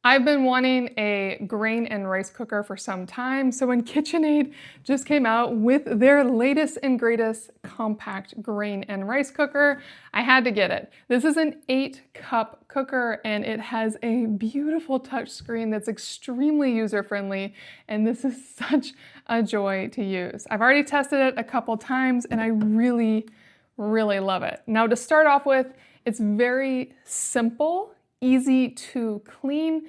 I've been wanting a grain and rice cooker for some time, so when KitchenAid just came out with their latest and greatest compact grain and rice cooker, I had to get it. This is an 8-cup cooker and it has a beautiful touch screen that's extremely user-friendly, and this is such a joy to use. I've already tested it a couple times and I really love it. Now, to start off with, it's very simple, easy to clean,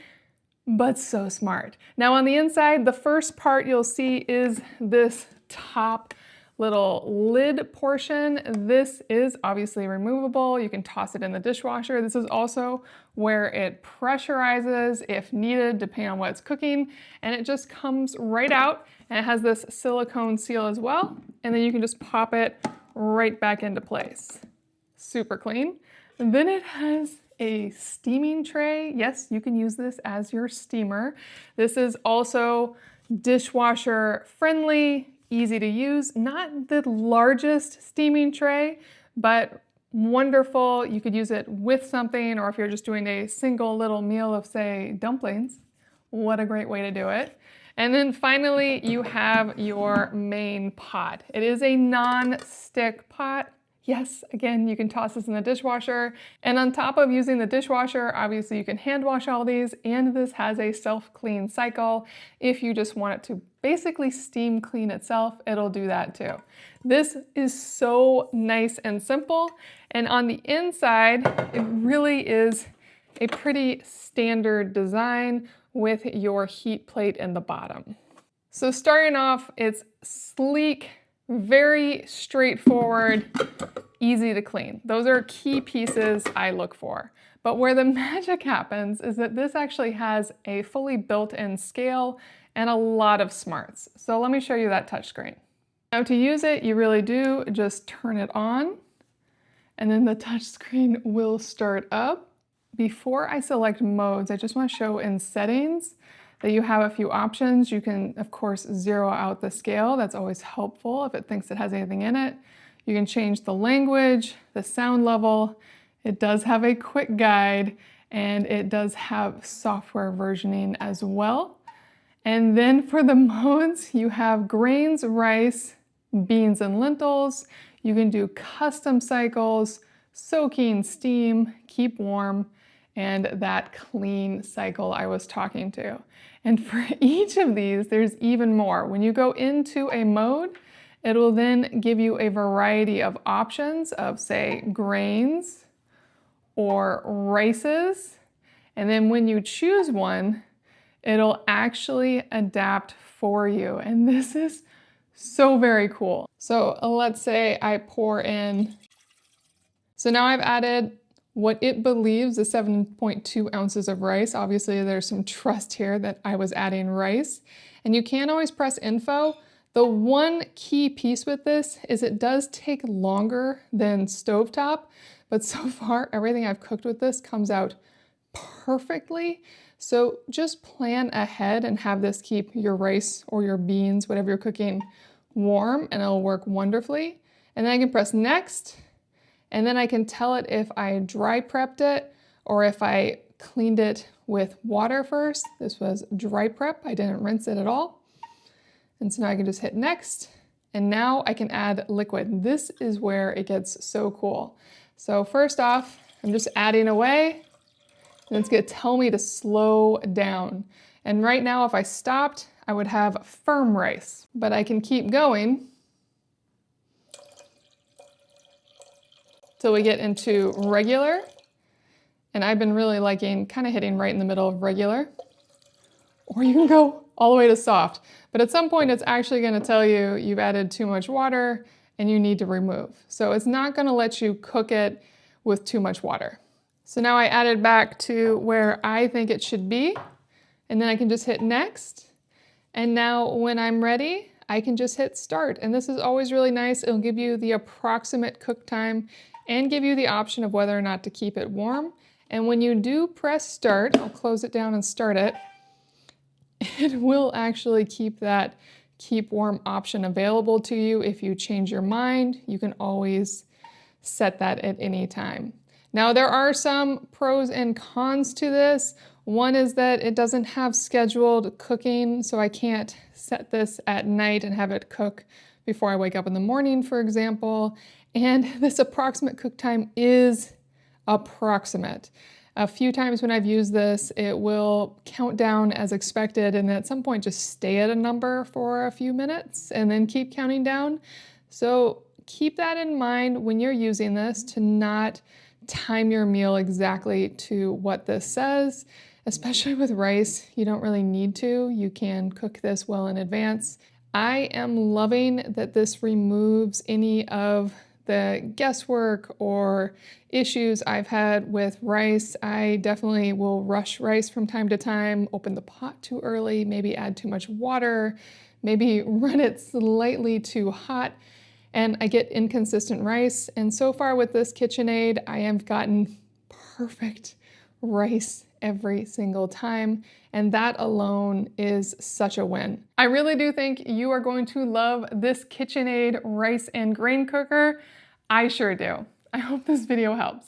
but so smart. Now on the inside, the first part you'll see is this top little lid portion. This is obviously removable. You can toss it in the dishwasher. This is also where it pressurizes if needed, depending on what it's cooking. And it just comes right out, and it has this silicone seal as well. And then you can just pop it right back into place. Super clean. And then it has a steaming tray. Yes, you can use this as your steamer. This is also dishwasher friendly, easy to use. Not the largest steaming tray, but wonderful. You could use it with something, or if you're just doing a single little meal of, say, dumplings, what a great way to do it. And then finally, you have your main pot. It is a non-stick pot. Yes, again, you can toss this in the dishwasher. And on top of using the dishwasher, obviously you can hand wash all these, and this has a self-clean cycle. If you just want it to basically steam clean itself, it'll do that too. This is so nice and simple. And on the inside, it really is a pretty standard design with your heat plate in the bottom. So starting off, it's sleek, very straightforward, easy to clean. Those are key pieces I look for. But where the magic happens is that this actually has a fully built-in scale and a lot of smarts. So let me show you that touchscreen. Now to use it, you really do just turn it on, and then the touchscreen will start up. Before I select modes, I just want to show in settings that you have a few options. You can, of course, zero out the scale. That's always helpful if it thinks it has anything in it. You can change the language, the sound level. It does have a quick guide, and it does have software versioning as well. And then for the modes, you have grains, rice, beans, and lentils. You can do custom cycles, soaking, steam, keep warm, and that clean cycle I was talking to. And for each of these, there's even more. When you go into a mode, it will then give you a variety of options of, say, grains or rices. And then when you choose one, it'll actually adapt for you. And this is so very cool. So let's say I pour in. So now I've added what it believes is 7.2 ounces of rice. Obviously, there's some trust here that I was adding rice. And you can always press info. The one key piece with this is it does take longer than stovetop, but so far everything I've cooked with this comes out perfectly. So just plan ahead and have this keep your rice or your beans, whatever you're cooking, warm, and it'll work wonderfully. And then I can press next. And then I can tell it if I dry prepped it or if I cleaned it with water first. This was dry prep. I didn't rinse it at all. And so now I can just hit next. And now I can add liquid. This is where it gets so cool. So first off, I'm just adding away, and it's gonna tell me to slow down. And right now, if I stopped, I would have firm rice, but I can keep going till we get into regular. And I've been really liking kind of hitting right in the middle of regular, or you can go all the way to soft. But at some point, it's actually gonna tell you you've added too much water and you need to remove. So it's not gonna let you cook it with too much water. So now I added back to where I think it should be, and then I can just hit next. And now when I'm ready, I can just hit start. And this is always really nice. It'll give you the approximate cook time and give you the option of whether or not to keep it warm. And when you do press start, I'll close it down and start it, it will actually keep that keep warm option available to you. If you change your mind, you can always set that at any time. Now there are some pros and cons to this. One is that it doesn't have scheduled cooking, so I can't set this at night and have it cook before I wake up in the morning, for example. And this approximate cook time is approximate. A few times when I've used this, it will count down as expected and at some point just stay at a number for a few minutes and then keep counting down. So keep that in mind when you're using this, to not time your meal exactly to what this says. Especially with rice, you don't really need to. You can cook this well in advance. I am loving that this removes any of the guesswork or issues I've had with rice. I definitely will rush rice from time to time, open the pot too early, maybe add too much water, maybe run it slightly too hot, and I get inconsistent rice. And so far with this KitchenAid, I have gotten perfect rice every single time, and that alone is such a win. I really do think you are going to love this KitchenAid rice and grain cooker. I sure do. I hope this video helps.